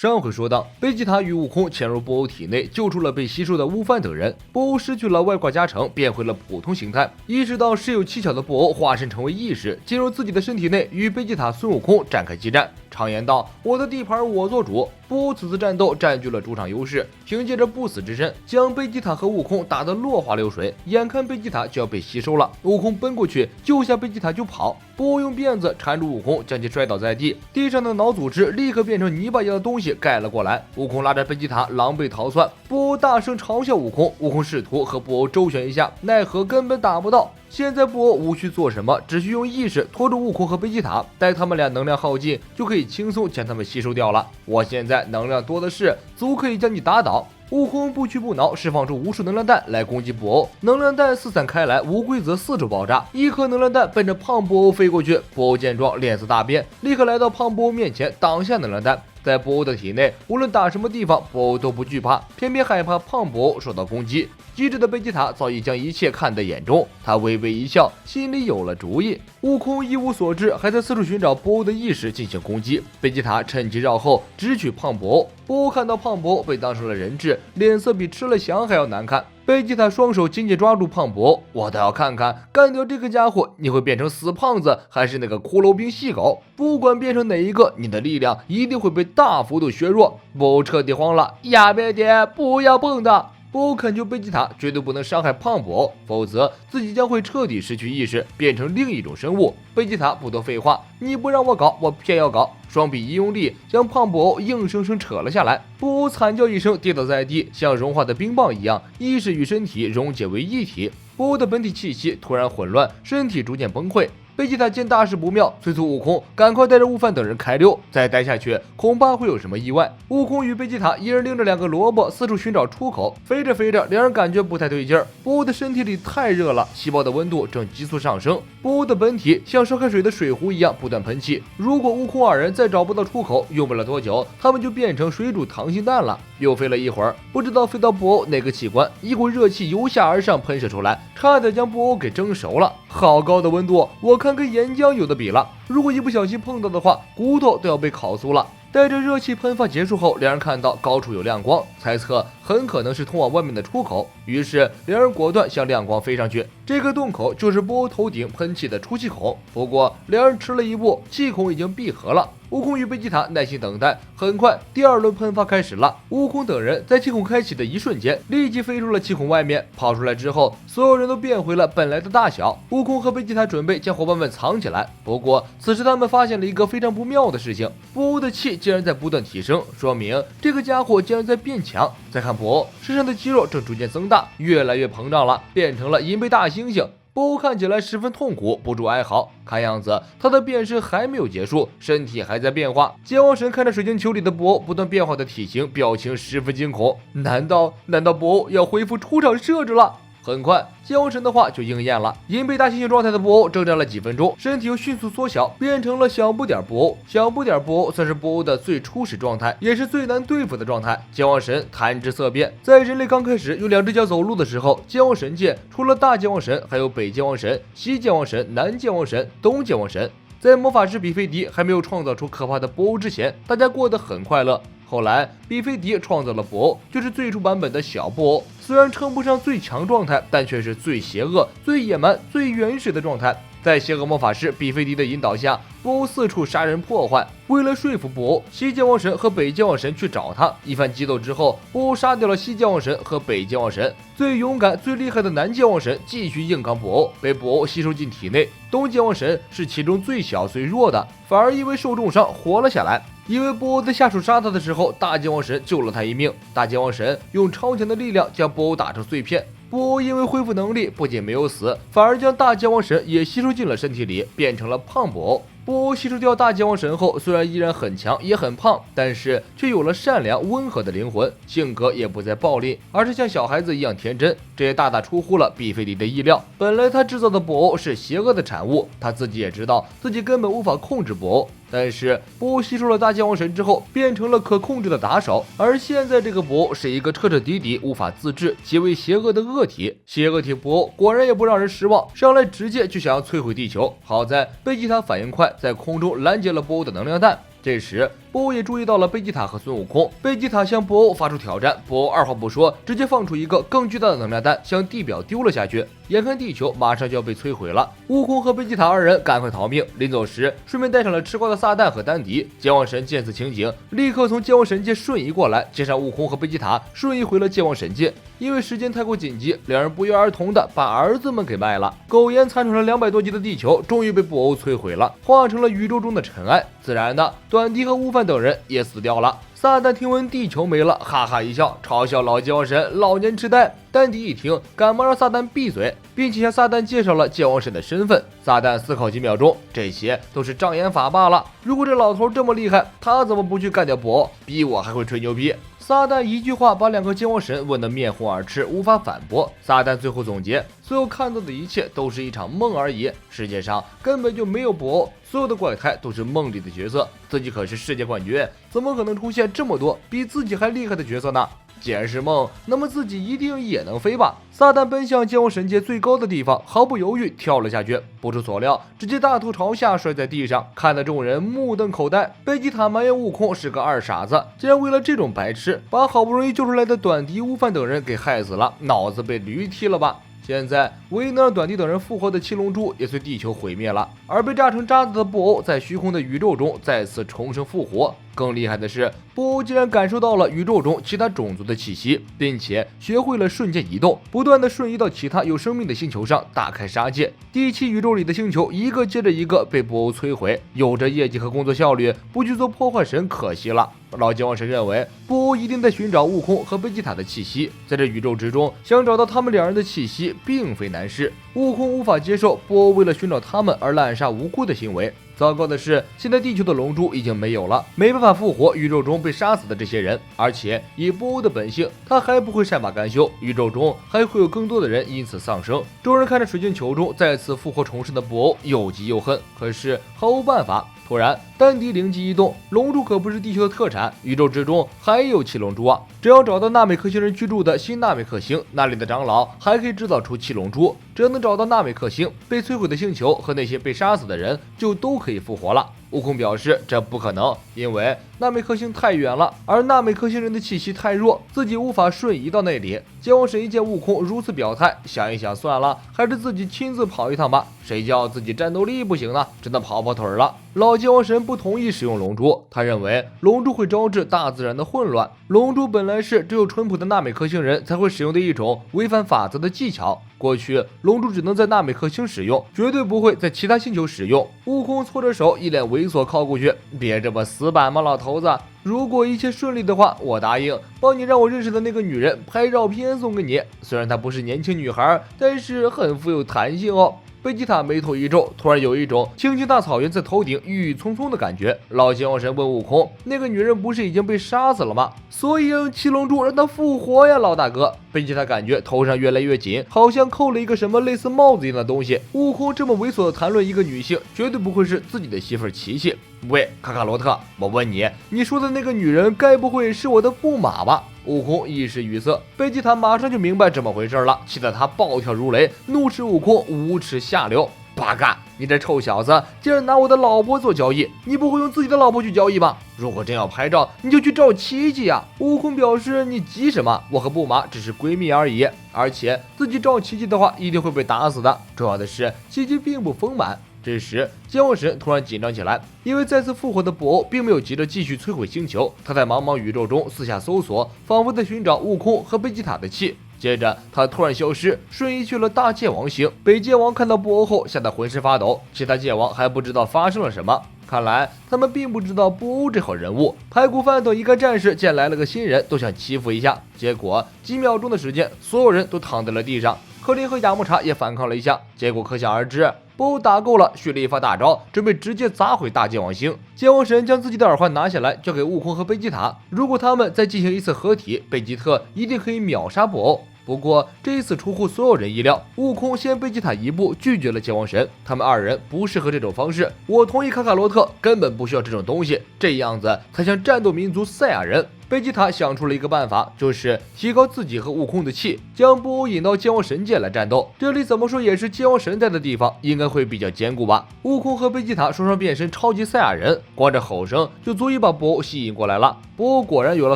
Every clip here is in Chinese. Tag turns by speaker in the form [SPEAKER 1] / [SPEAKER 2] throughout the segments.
[SPEAKER 1] 上回说到，贝吉塔与悟空潜入布欧体内，救出了被吸收的悟饭等人。布欧失去了外挂加成，变回了普通形态。意识到事有蹊跷的布欧化身成为意识，进入自己的身体内，与贝吉塔、孙悟空展开激战。常言道：“我的地盘我做主。”布欧此次战斗占据了主场优势，凭借着不死之身，将贝吉塔和悟空打得落花流水。眼看贝吉塔就要被吸收了，悟空奔过去救下贝吉塔就跑。布欧用辫子缠住悟空，将其摔倒在地，地上的脑组织立刻变成泥巴一样的东西盖了过来。悟空拉着贝吉塔狼狈逃窜，布欧大声嘲笑悟空。悟空试图和布欧周旋一下，奈何根本打不到。现在布欧无需做什么，只需用意识拖住悟空和贝吉塔，待他们俩能量耗尽，就可以轻松将他们吸收掉了。我现在能量多的是，足可以将你打倒。悟空不屈不挠，释放出无数能量弹来攻击布欧，能量弹四散开来，无规则四处爆炸。一颗能量弹奔着胖布欧飞过去，布欧见状脸色大变，立刻来到胖布欧面前挡下能量弹。在布欧的体内，无论打什么地方，布欧都不惧怕，偏偏害怕胖布欧受到攻击。机智的贝吉塔早已将一切看在眼中，他微微一笑，心里有了主意。悟空一无所知，还在四处寻找布欧的意识进行攻击。贝吉塔趁机绕后，直取胖布欧。布欧看到胖布欧被当成了人质，脸色比吃了翔还要难看。贝吉塔双手紧紧抓住胖布欧，我倒要看看干掉这个家伙，你会变成死胖子，还是那个骷髅兵细狗？不管变成哪一个，你的力量一定会被大幅度削弱。布欧彻底慌了，呀别爹，不要碰他！布欧恳求贝吉塔绝对不能伤害胖布欧，否则自己将会彻底失去意识，变成另一种生物。贝吉塔不多废话，你不让我搞，我偏要搞。双臂一用力，将胖布欧硬生生扯了下来。布欧惨叫一声，跌倒在地，像融化的冰棒一样，意识与身体溶解为一体。布欧的本体气息突然混乱，身体逐渐崩溃。贝吉塔见大事不妙，催促悟空赶快带着悟饭等人开溜，再待下去恐怕会有什么意外。悟空与贝吉塔一人拎着2个萝卜，四处寻找出口。飞着飞着，两人感觉不太对劲儿，布欧的身体里太热了，细胞的温度正急速上升。布欧的本体像烧开水的水壶一样不断喷气。如果悟空二人再找不到出口，用不了多久，他们就变成水煮溏心蛋了。又飞了一会儿，不知道飞到布欧哪个器官，一股热气由下而上喷射出来，差点将布欧给蒸熟了。好高的温度，我看跟岩浆有的比了。如果一不小心碰到的话，骨头都要被烤酥了。待着热气喷发结束后，两人看到高处有亮光，猜测很可能是通往外面的出口，于是两人果断向亮光飞上去。这个洞口就是布欧头顶喷气的出气孔，不过两人迟了一步，气孔已经闭合了。悟空与贝吉塔耐心等待，很快第二轮喷发开始了。悟空等人在气孔开启的一瞬间，立即飞出了气孔外面。跑出来之后，所有人都变回了本来的大小。悟空和贝吉塔准备将伙伴们藏起来，不过此时他们发现了一个非常不妙的事情：布欧的气竟然在不断提升，说明这个家伙竟然在变强。再看布欧身上的肌肉正逐渐增大，越来越膨胀了，变成了银背大猩猩。布欧看起来十分痛苦，不住哀嚎。看样子他的变身还没有结束，身体还在变化。剑王神看着水晶球里的布欧不断变化的体型，表情十分惊恐。难道布欧要恢复出场设置了？很快，剑王神的话就应验了。银背大猩猩状态的布欧挣扎了几分钟，身体又迅速缩小，变成了小不点布欧。小不点布欧算是布欧的最初始状态，也是最难对付的状态。剑王神谈之色变，在人类刚开始用2只脚走路的时候，剑王神界除了大剑王神，还有北剑王神、西剑王神、南剑王神、东剑王神。在魔法师比菲迪还没有创造出可怕的布欧之前，大家过得很快乐。后来，比菲迪创造了布欧，就是最初版本的小布欧。虽然称不上最强状态，但却是最邪恶、最野蛮、最原始的状态。在邪恶魔法师比菲迪的引导下，布欧四处杀人破坏。为了说服布欧，西剑王神和北剑王神去找他。一番激斗之后，布欧杀掉了西剑王神和北剑王神。最勇敢、最厉害的南剑王神继续硬刚布欧，被布欧吸收进体内。东剑王神是其中最小最弱的，反而因为受重伤活了下来。因为布欧在下手杀他的时候，大剑王神救了他一命。大剑王神用超强的力量将布欧打成碎片。布欧因为恢复能力，不仅没有死，反而将大剑王神也吸收进了身体里，变成了胖布欧。布欧吸收掉大剑王神后，虽然依然很强，也很胖，但是却有了善良温和的灵魂，性格也不再暴力，而是像小孩子一样天真。这也大大出乎了比菲迪的意料。本来他制造的布欧是邪恶的产物，他自己也知道自己根本无法控制布欧。但是布欧吸收了大剑王神之后，变成了可控制的打手，而现在这个布欧是一个彻彻底底无法自制、极为邪恶的恶体。邪恶体布欧果然也不让人失望，上来直接就想要摧毁地球。好在贝吉塔反应快，在空中拦截了布欧的能量弹。这时布欧也注意到了贝吉塔和孙悟空。贝吉塔向布欧发出挑战，布欧二话不说，直接放出一个更巨大的能量弹，向地表丢了下去。眼看地球马上就要被摧毁了，悟空和贝吉塔二人赶快逃命，临走时顺便带上了吃瓜的撒旦和丹迪。剑王神见此情景，立刻从剑王神界瞬移过来，接上悟空和贝吉塔，瞬移回了剑王神界。因为时间太过紧急，两人不约而同的把儿子们给卖了。苟延残喘了200多集的地球，终于被布欧摧毁了，化成了宇宙中的尘埃。自然的，短笛和悟饭等人也死掉了。撒旦听闻地球没了，哈哈一笑，嘲笑老剑王神老年痴呆。丹迪一听，赶忙让撒旦闭嘴，并且向撒旦介绍了剑王神的身份。撒旦思考几秒钟，这些都是障眼法罢了。如果这老头这么厉害，他怎么不去干掉布欧？比我还会吹牛逼。撒旦一句话把2个剑王神问得面红耳赤，无法反驳。撒旦最后总结，所有看到的一切都是一场梦而已，世界上根本就没有布欧，所有的怪胎都是梦里的角色，自己可是世界冠军，怎么可能出现这么多比自己还厉害的角色呢？既然是梦，那么自己一定也能飞吧。撒旦奔向剑王神界最高的地方，毫不犹豫跳了下去，不出所料，直接大头朝下摔在地上，看得众人目瞪口呆。贝吉塔埋怨悟空是个二傻子，竟然为了这种白痴，把好不容易救出来的短笛、悟饭等人给害死了，脑子被驴踢了吧？现在唯一能让短笛等人复活的七龙珠也随地球毁灭了，而被炸成渣子的布欧在虚空的宇宙中再次重生复活。更厉害的是，布欧竟然感受到了宇宙中其他种族的气息，并且学会了瞬间移动，不断的瞬移到其他有生命的星球上，大开杀戒。第7宇宙里的星球一个接着一个被布欧摧毁，有着业绩和工作效率，不去做破坏神可惜了。老剑王神认为布欧一定在寻找悟空和贝吉塔的气息，在这宇宙之中想找到他们2人的气息并非难事。悟空无法接受布欧为了寻找他们而滥杀无辜的行为。糟糕的是，现在地球的龙珠已经没有了，没办法复活宇宙中被杀死的这些人。而且以布欧的本性，他还不会善罢甘休，宇宙中还会有更多的人因此丧生。众人看着水晶球中再次复活重生的布欧，又急又恨，可是毫无办法。突然，丹迪灵机一动，龙珠可不是地球的特产，宇宙之中还有七龙珠啊！只要找到纳美克星人居住的新纳美克星，那里的长老还可以制造出七龙珠。只要能找到纳美克星，被摧毁的星球和那些被杀死的人就都可以复活了。悟空表示这不可能，因为纳美克星太远了，而纳美克星人的气息太弱，自己无法瞬移到那里。剑王神一见悟空如此表态，想一想算了，还是自己亲自跑一趟吧。谁叫自己战斗力不行呢？只能跑腿了。老剑王神不同意使用龙珠，他认为龙珠会招致大自然的混乱。龙珠本来是只有淳朴的纳美克星人才会使用的一种违反法则的技巧。过去龙珠只能在纳美克星使用，绝对不会在其他星球使用。悟空搓着手，一脸猥琐靠过去，别这么死板嘛，老头子。如果一切顺利的话，我答应帮你让我认识的那个女人拍照片送给你。虽然她不是年轻女孩，但是很富有弹性哦。贝吉塔眉头一皱，突然有一种青青大草原在头顶郁郁葱葱的感觉。老剑王神问悟空：“那个女人不是已经被杀死了吗？所以要用七龙珠让她复活呀，老大哥。”贝吉塔感觉头上越来越紧，好像扣了一个什么类似帽子一样的东西。悟空这么猥琐的谈论一个女性，绝对不会是自己的媳妇儿琪琪。喂，卡卡罗特，我问你，你说的那个女人该不会是我的驸马吧？悟空一时语塞，贝吉塔马上就明白怎么回事了，气得他暴跳如雷，怒斥悟空无耻下流。八嘎！你这臭小子，竟然拿我的老婆做交易！你不会用自己的老婆去交易吧？如果真要拍照，你就去照琪琪呀！悟空表示：“你急什么？我和布玛只是闺蜜而已，而且自己照琪琪的话，一定会被打死的。重要的是，琪琪并不丰满。”这时，剑王神突然紧张起来，因为再次复活的布欧并没有急着继续摧毁星球，他在茫茫宇宙中四下搜索，仿佛在寻找悟空和贝吉塔的气。接着，他突然消失，瞬移去了大界王星。北界王看到布欧后，吓得浑身发抖，其他界王还不知道发生了什么。看来他们并不知道布欧这号人物。排骨饭等一干战士见来了个新人，都想欺负一下，结果几秒钟的时间，所有人都躺在了地上。柯林和雅木茶也反抗了一下，结果可想而知。布欧打够了，蓄了一发大招，准备直接砸毁大界王星。剑王神将自己的耳环拿下来，交给悟空和贝吉塔。如果他们再进行一次合体，贝吉特一定可以秒杀布欧。不过这一次出乎所有人意料，悟空先贝吉塔一步拒绝了剑王神，他们2人不适合这种方式。我同意卡卡罗特根本不需要这种东西，这样子才像战斗民族赛亚人。贝吉塔想出了一个办法，就是提高自己和悟空的气，将布偶引到剑王神界来战斗。这里怎么说也是剑王神在的地方，应该会比较坚固吧。悟空和贝吉塔双双变身超级赛亚人，光这吼声就足以把布偶吸引过来了。布偶果然有了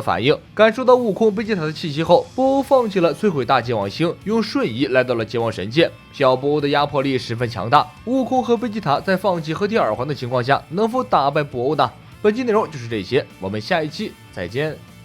[SPEAKER 1] 反应，感受到悟空、贝吉塔的气息后，布偶放弃了摧毁大剑王星，用瞬移来到了剑王神界。小布偶的压迫力十分强大，悟空和贝吉塔在放弃合体耳环的情况下，能否打败布偶呢？本期内容就是这些，我们下一期再见。